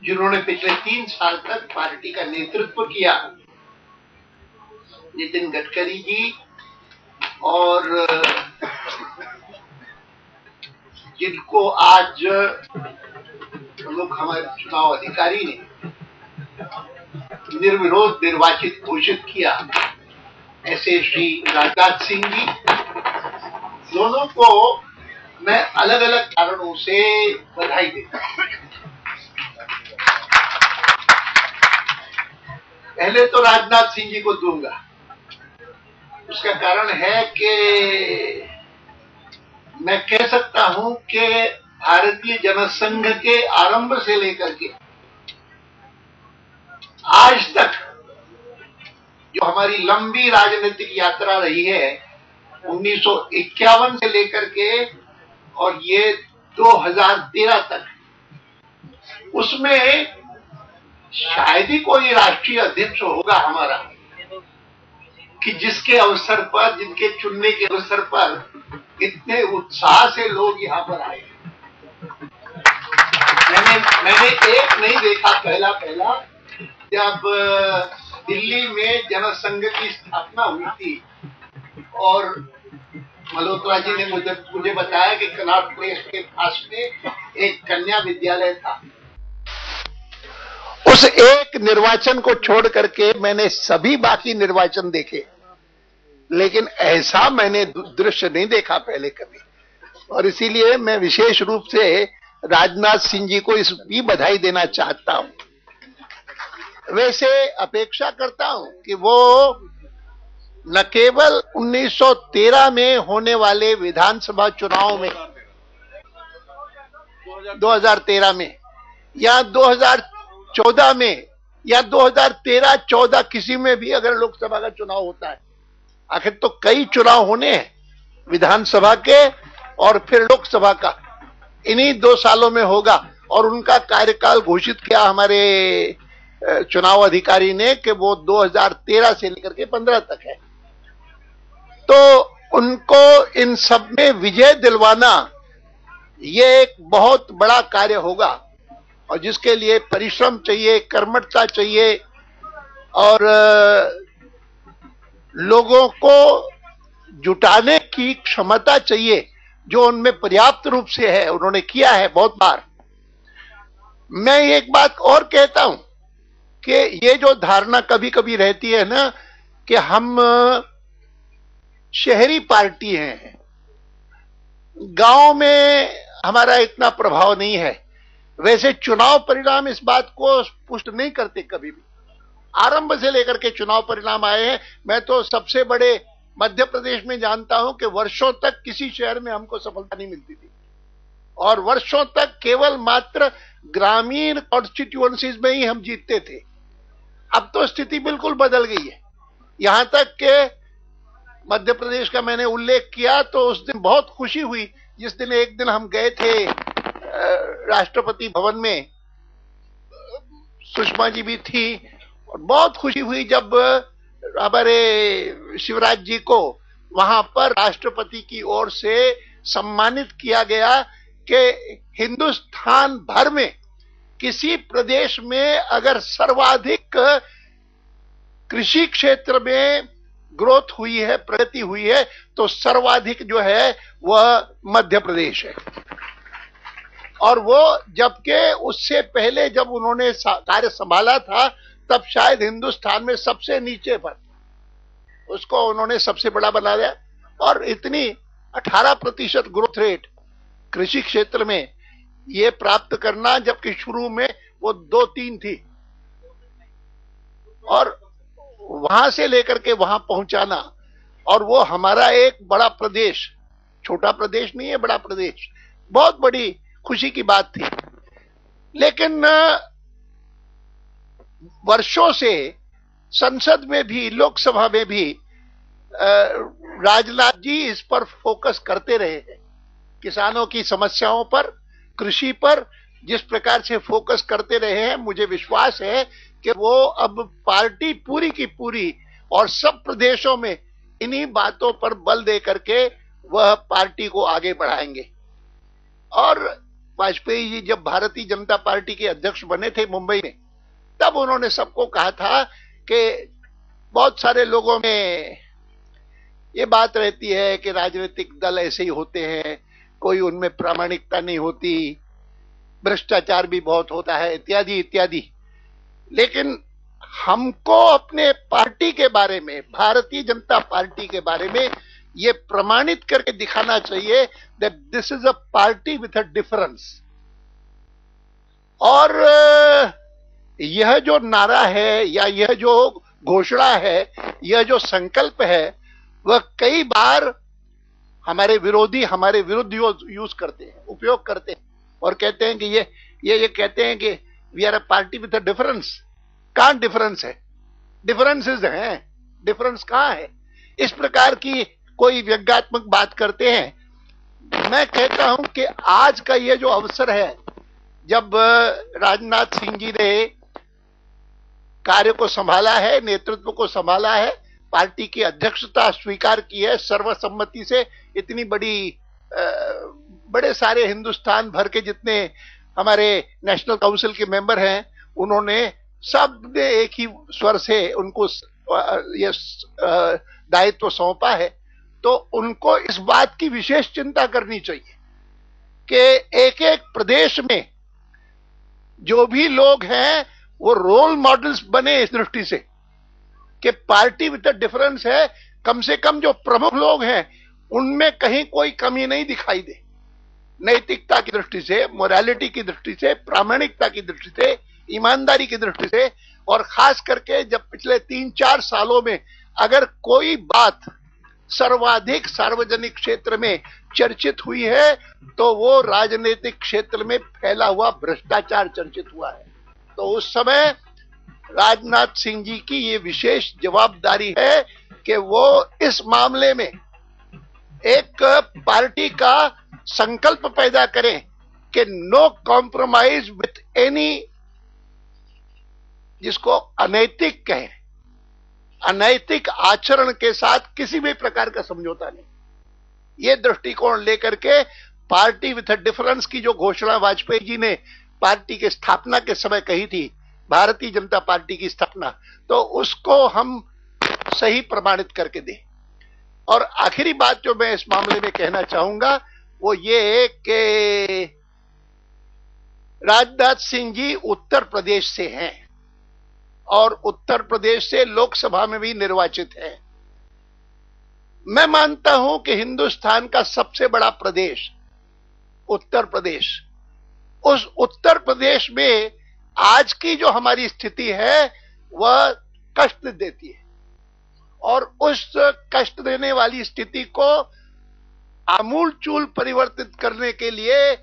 जिन्होंने पिछले 3 साल तक पार्टी का नेतृत्व किया, नितिन गडकरी जी, और जिनको आज प्रमुख हमारे चुनाव अधिकारी ने निर्विरोध निर्वाचित घोषित किया, ऐसे श्री राजनाथ सिंह जी, दोनों को मैं अलग अलग कारणों से बधाई देता हूं। पहले तो राजनाथ सिंह जी को दूंगा। उसका कारण है कि मैं कह सकता हूं कि भारतीय जनसंघ के आरंभ से लेकर के आज तक जो हमारी लंबी राजनीतिक यात्रा रही है, 1951 से लेकर के और ये 2013 तक, उसमें शायद ही कोई राष्ट्रीय अध्यक्ष होगा हमारा कि जिसके अवसर पर, जिनके चुनने के अवसर पर इतने उत्साह से लोग यहां पर आए। मैंने एक नहीं देखा, पहला जब दिल्ली में जनसंघ की स्थापना हुई थी और मल्होत्रा जी ने मुझे बताया कि कनॉट प्लेस के पास में एक कन्या विद्यालय था। उस एक निर्वाचन को छोड़ करके मैंने सभी बाकी निर्वाचन देखे, लेकिन ऐसा मैंने दृश्य नहीं देखा पहले कभी। और इसीलिए मैं विशेष रूप से राजनाथ सिंह जी को इसकी बधाई देना चाहता हूं। वैसे अपेक्षा करता हूं कि वो न केवल 1913 में होने वाले विधानसभा चुनाव में, 2013 में या 2014 में या 2013-14 किसी में भी अगर लोकसभा का चुनाव होता है, आखिर तो कई चुनाव होने हैं, विधानसभा के और फिर लोकसभा का, इन्हीं 2 सालों में होगा। और उनका कार्यकाल घोषित किया हमारे चुनाव अधिकारी ने कि वो 2013 से लेकर के 15 तक है। तो उनको इन सब में विजय दिलवाना ये एक बहुत बड़ा कार्य होगा, और जिसके लिए परिश्रम चाहिए, कर्मठता चाहिए और लोगों को जुटाने की क्षमता चाहिए, जो उनमें पर्याप्त रूप से है। उन्होंने किया है बहुत बार। मैं एक बात और कहता हूं कि ये जो धारणा कभी कभी रहती है ना कि हम शहरी पार्टी हैं, गांव में हमारा इतना प्रभाव नहीं है। वैसे चुनाव परिणाम इस बात को पुष्ट नहीं करते कभी भी। आरंभ से लेकर के चुनाव परिणाम आए हैं। मैं तो सबसे बड़े मध्य प्रदेश में जानता हूं कि वर्षों तक किसी शहर में हमको सफलता नहीं मिलती थी, और वर्षों तक केवल मात्र ग्रामीण कॉन्स्टिट्यूएंसीज में ही हम जीतते थे। अब तो स्थिति बिल्कुल बदल गई है। यहां तक कि मध्य प्रदेश का मैंने उल्लेख किया तो उस दिन बहुत खुशी हुई जिस दिन एक दिन हम गए थे राष्ट्रपति भवन में, सुषमा जी भी थी, और बहुत खुशी हुई जब हमारे शिवराज जी को वहां पर राष्ट्रपति की ओर से सम्मानित किया गया कि हिंदुस्तान भर में किसी प्रदेश में अगर सर्वाधिक कृषि क्षेत्र में ग्रोथ हुई है, प्रगति हुई है, तो सर्वाधिक जो है वह मध्य प्रदेश है। और वो जबकि उससे पहले जब उन्होंने कार्य संभाला था तब शायद हिंदुस्तान में सबसे नीचे पर, उसको उन्होंने सबसे बड़ा बना दिया। और इतनी 18% ग्रोथ रेट कृषि क्षेत्र में ये प्राप्त करना, जबकि शुरू में वो 2-3 थी, और वहां से लेकर के वहां पहुंचाना, और वो हमारा एक बड़ा प्रदेश, छोटा प्रदेश नहीं है, बड़ा प्रदेश, बहुत बड़ी खुशी की बात थी। लेकिन वर्षों से संसद में भी, लोकसभा में भी राजनाथ जी इस पर फोकस करते रहे हैं, किसानों की समस्याओं पर, कृषि पर, जिस प्रकार से फोकस करते रहे हैं, मुझे विश्वास है कि वो अब पार्टी पूरी की पूरी और सब प्रदेशों में इन्हीं बातों पर बल दे करके वह पार्टी को आगे बढ़ाएंगे। और वाजपेयी जी जब भारतीय जनता पार्टी के अध्यक्ष बने थे मुंबई में, तब उन्होंने सबको कहा था कि बहुत सारे लोगों में ये बात रहती है कि राजनीतिक दल ऐसे ही होते हैं, कोई उनमें प्रामाणिकता नहीं होती, भ्रष्टाचार भी बहुत होता है, इत्यादि इत्यादि। लेकिन हमको अपने पार्टी के बारे में, भारतीय जनता पार्टी के बारे में ये प्रमाणित करके दिखाना चाहिए that this is a party with a difference. और यह जो नारा है या यह जो घोषणा है, यह जो संकल्प है, वह कई बार हमारे विरोधी हमारे विरुद्ध यूज करते हैं, उपयोग करते हैं और कहते हैं कि ये कहते हैं कि we are a party with a difference. कहां डिफरेंस है? डिफरेंसेस हैं, डिफरेंस कहां है? इस प्रकार की कोई व्यंग्यात्मक बात करते हैं। मैं कहता हूं कि आज का ये जो अवसर है, जब राजनाथ सिंह जी ने कार्य को संभाला है, नेतृत्व को संभाला है, पार्टी की अध्यक्षता स्वीकार की है सर्वसम्मति से, इतनी बड़े सारे हिंदुस्तान भर के जितने हमारे नेशनल काउंसिल के मेंबर हैं, उन्होंने सब ने एक ही स्वर से उनको ये दायित्व सौंपा है। तो उनको इस बात की विशेष चिंता करनी चाहिए कि एक एक प्रदेश में जो भी लोग हैं वो रोल मॉडल्स बने, इस दृष्टि से कि पार्टी विद डिफरेंस है। कम से कम जो प्रमुख लोग हैं उनमें कहीं कोई कमी नहीं दिखाई दे, नैतिकता की दृष्टि से, मोरालिटी की दृष्टि से, प्रामाणिकता की दृष्टि से, ईमानदारी की दृष्टि से। और खास करके जब पिछले 3-4 सालों में अगर कोई बात सर्वाधिक सार्वजनिक क्षेत्र में चर्चित हुई है तो वो राजनीतिक क्षेत्र में फैला हुआ भ्रष्टाचार चर्चित हुआ है। तो उस समय राजनाथ सिंह जी की ये विशेष जवाबदारी है कि वो इस मामले में एक पार्टी का संकल्प पैदा करें कि नो कॉम्प्रोमाइज विथ एनी, जिसको अनैतिक कहें, अनैतिक आचरण के साथ किसी भी प्रकार का समझौता नहीं। ये दृष्टिकोण लेकर के पार्टी विथ अ डिफरेंस की जो घोषणा वाजपेयी जी ने पार्टी के स्थापना के समय कही थी, भारतीय जनता पार्टी की स्थापना, तो उसको हम सही प्रमाणित करके दें। और आखिरी बात जो मैं इस मामले में कहना चाहूंगा वो ये कि राजनाथ सिंह जी उत्तर प्रदेश से हैं और उत्तर प्रदेश से लोकसभा में भी निर्वाचित हैं। मैं मानता हूं कि हिंदुस्तान का सबसे बड़ा प्रदेश उत्तर प्रदेश, उस उत्तर प्रदेश में आज की जो हमारी स्थिति है वह कष्ट देती है, और उस कष्ट देने वाली स्थिति को आमूल चूल परिवर्तित करने के लिए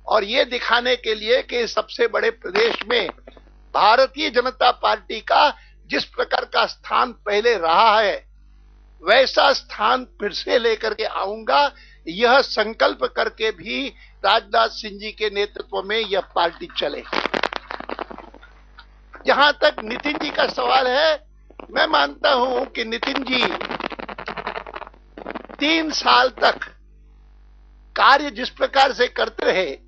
और ये दिखाने के लिए कि सबसे बड़े प्रदेश में भारतीय जनता पार्टी का जिस प्रकार का स्थान पहले रहा है वैसा स्थान फिर से लेकर के आऊंगा, यह संकल्प करके भी राजनाथ सिंह जी के नेतृत्व में यह पार्टी चले। जहां तक नितिन जी का सवाल है, मैं मानता हूं कि नितिन जी 3 साल तक कार्य जिस प्रकार से करते रहे,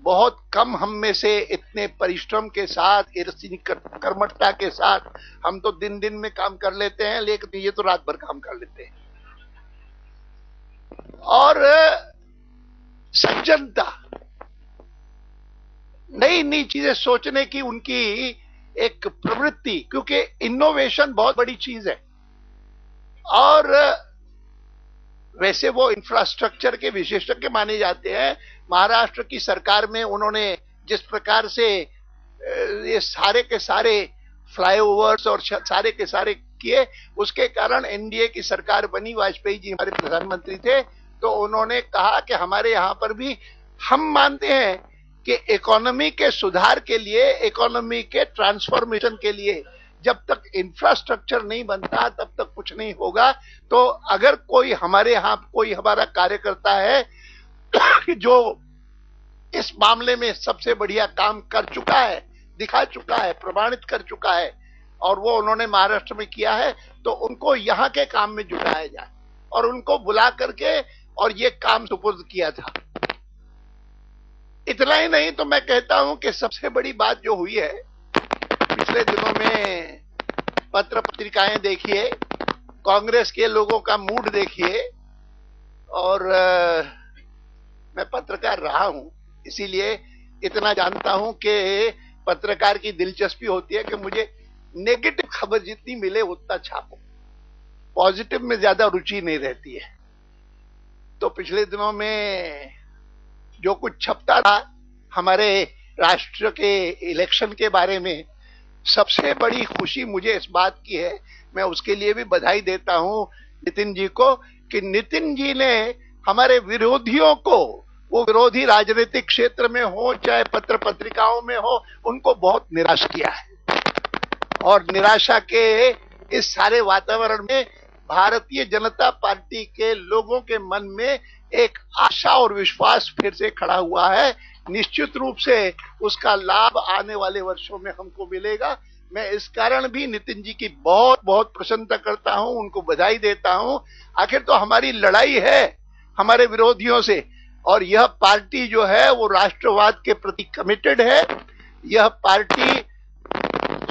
बहुत कम हम में से इतने परिश्रम के साथ, कर्मठता के साथ, हम तो दिन दिन में काम कर लेते हैं, लेकिन ये तो रात भर काम कर लेते हैं। और सज्जनता, नई नई चीजें सोचने की उनकी एक प्रवृत्ति, क्योंकि इनोवेशन बहुत बड़ी चीज है। और वैसे वो इंफ्रास्ट्रक्चर के विशेषज्ञ माने जाते हैं। महाराष्ट्र की सरकार में उन्होंने जिस प्रकार से ये सारे के सारे फ्लाईओवर्स और सारे के सारे किए, उसके कारण एनडीए की सरकार बनी। वाजपेयी जी हमारे प्रधानमंत्री थे, तो उन्होंने कहा कि हमारे यहां पर भी हम मानते हैं कि इकोनॉमी के सुधार के लिए, इकोनॉमी के ट्रांसफॉर्मेशन के लिए जब तक इंफ्रास्ट्रक्चर नहीं बनता तब तक कुछ नहीं होगा। तो अगर कोई हमारे यहां कोई हमारा कार्यकर्ता है जो इस मामले में सबसे बढ़िया काम कर चुका है, दिखा चुका है, प्रमाणित कर चुका है, और वो उन्होंने महाराष्ट्र में किया है, तो उनको यहाँ के काम में जुटाया जाए और उनको बुला करके और ये काम सुपुर्द किया था। इतना ही नहीं तो मैं कहता हूं कि सबसे बड़ी बात जो हुई है पिछले दिनों में, पत्र पत्रिकाएं देखिए, कांग्रेस के लोगों का मूड देखिए, और मैं पत्रकार रहा हूं इसीलिए इतना जानता हूं कि पत्रकार की दिलचस्पी होती है कि मुझे नेगेटिव खबर जितनी मिले उतना छापो, पॉजिटिव में ज्यादा रुचि नहीं रहती है। तो पिछले दिनों में जो कुछ छपता था हमारे राष्ट्र के इलेक्शन के बारे में, सबसे बड़ी खुशी मुझे इस बात की है, मैं उसके लिए भी बधाई देता हूं नितिन जी को, कि नितिन जी ने हमारे विरोधियों को, वो विरोधी राजनीतिक क्षेत्र में हो चाहे पत्र पत्रिकाओं में हो, उनको बहुत निराश किया है। और निराशा के इस सारे वातावरण में भारतीय जनता पार्टी के लोगों के मन में एक आशा और विश्वास फिर से खड़ा हुआ है। निश्चित रूप से उसका लाभ आने वाले वर्षों में हमको मिलेगा। मैं इस कारण भी नितिन जी की बहुत बहुत प्रशंसा करता हूं, उनको बधाई देता हूं। आखिर तो हमारी लड़ाई है हमारे विरोधियों से, और यह पार्टी जो है वो राष्ट्रवाद के प्रति कमिटेड है, यह पार्टी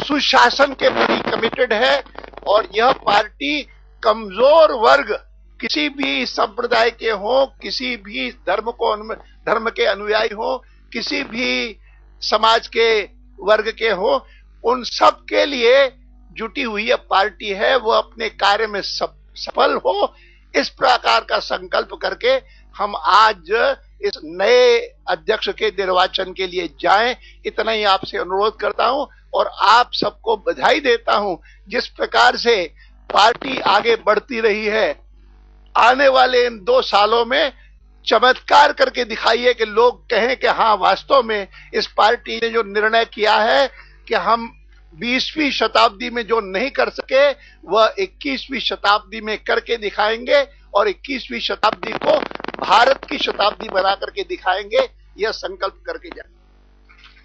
सुशासन के प्रति कमिटेड है, और यह पार्टी कमजोर वर्ग, किसी भी संप्रदाय के हो, किसी भी धर्म के अनुयायी हो, किसी भी समाज के वर्ग के हो, उन सब के लिए जुटी हुई पार्टी है। वो अपने कार्य में सफल हो, इस प्रकार का संकल्प करके हम आज इस नए अध्यक्ष के निर्वाचन के लिए जाएं, इतना ही आपसे अनुरोध करता हूं। और आप सबको बधाई देता हूं जिस प्रकार से पार्टी आगे बढ़ती रही है। आने वाले इन 2 सालों में चमत्कार करके दिखाइए कि लोग कहें कि हाँ, वास्तव में इस पार्टी ने जो निर्णय किया है कि हम 20वीं शताब्दी में जो नहीं कर सके वह 21वीं शताब्दी में करके दिखाएंगे, और 21वीं शताब्दी को भारत की शताब्दी बना करके दिखाएंगे, यह संकल्प करके जाएंगे।